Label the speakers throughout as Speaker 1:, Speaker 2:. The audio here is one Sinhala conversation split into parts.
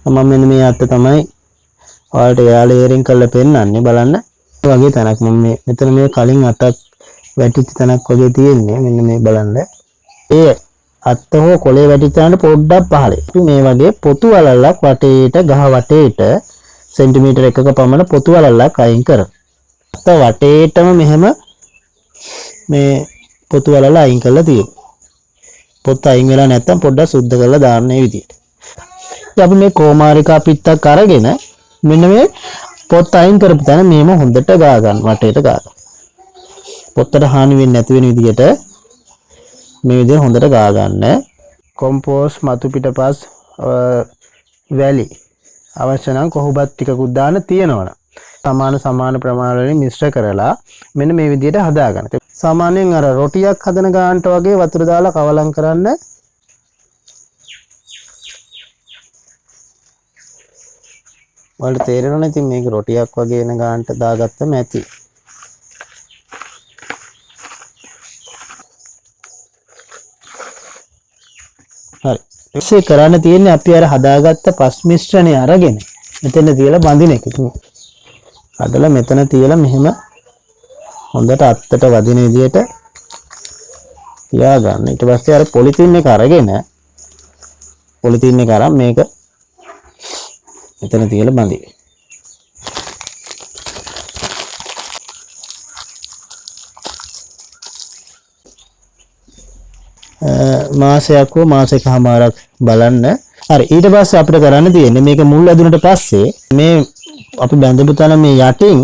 Speaker 1: මම මෙන්න මේ අත්ත තමයි ඔයාලට යාලේරින් කරලා පෙන්නන්නේ බලන්න. ඒ වගේ තැනක් මම මෙතන මේ කලින් අතක් වැටිච්ච තැනක් වගේ තියෙන්නේ. මෙන්න මේ බලන්න. ඒ අත්ත හෝ කොලේ වැටිච්ච තැනට පොඩ්ඩක් පහළේ. මේ වගේ පොතු වලල්ලක් වටේට ගහ වටේට සෙන්ටිමීටර 1ක පමණ පොතු වලල්ලක් අයින් කරනවා. අත්ත වටේටම මෙහෙම මේ පොතු වලල්ල අයින් කරලා තියෙනවා. පොත් අයින් වෙලා නැත්තම් පොඩ්ඩක් සුද්ධ කරලා දාන්න මේ විදිහට. අපි මේ කෝමාරිකා පිටක් අරගෙන මෙන්න මේ පොත් අයින් කරපු තැන මේම හොඳට ගා ගන්න වටේට ගා ගන්න. පොත්තට හානි වෙන්නේ නැති වෙන විදිහට මේ විදිහට හොඳට ගා ගන්න. කොම්පෝස්ට් මතු පිටපස් වැලි අවශ්‍ය නම් කොහොබත් ටිකකුත් දාන්න තියෙනවනේ. සමාන ප්‍රමාණ වලින් මිශ්‍ර කරලා මෙන්න මේ විදිහට හදා ගන්න. සාමාන්‍යයෙන් අර රොටියක් හදන ගානට වගේ වතුර දාලා කවලම් කරන්න. වලට තේරෙනවනේ ඉතින් මේක රොටියක් වගේ එන ගානට දාගත්තම ඇති. හරි. ඉතින් කරන්න තියෙන්නේ අපි අර හදාගත්ත පස් මිශ්‍රණය අරගෙන මෙතන තියලා බඳින එක. අදලා මෙතන තියලා මෙහෙම හොඳට අත්තට වදින විදියට තියාගන්න. ඊට පස්සේ අර පොලිතින් එක අරගෙන පොලිතින් එක අරන් මේක මෙතන තියලා බඳි. මාසයක් හෝ මාසෙකමාරක් බලන්න. හරි ඊට පස්සේ අපිට කරන්න තියෙන්නේ මේක මුල් ඇදුනට පස්සේ මේ අපි බැඳපු තැන මේ යටින්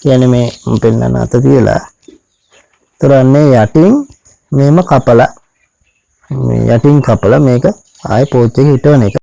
Speaker 1: කියන්නේ මේ පෙන්නන අත තියලා තරන්නේ යටින් මේක කපලා මේක ආයේ පෝච්ච් එකේ හිටවන එක.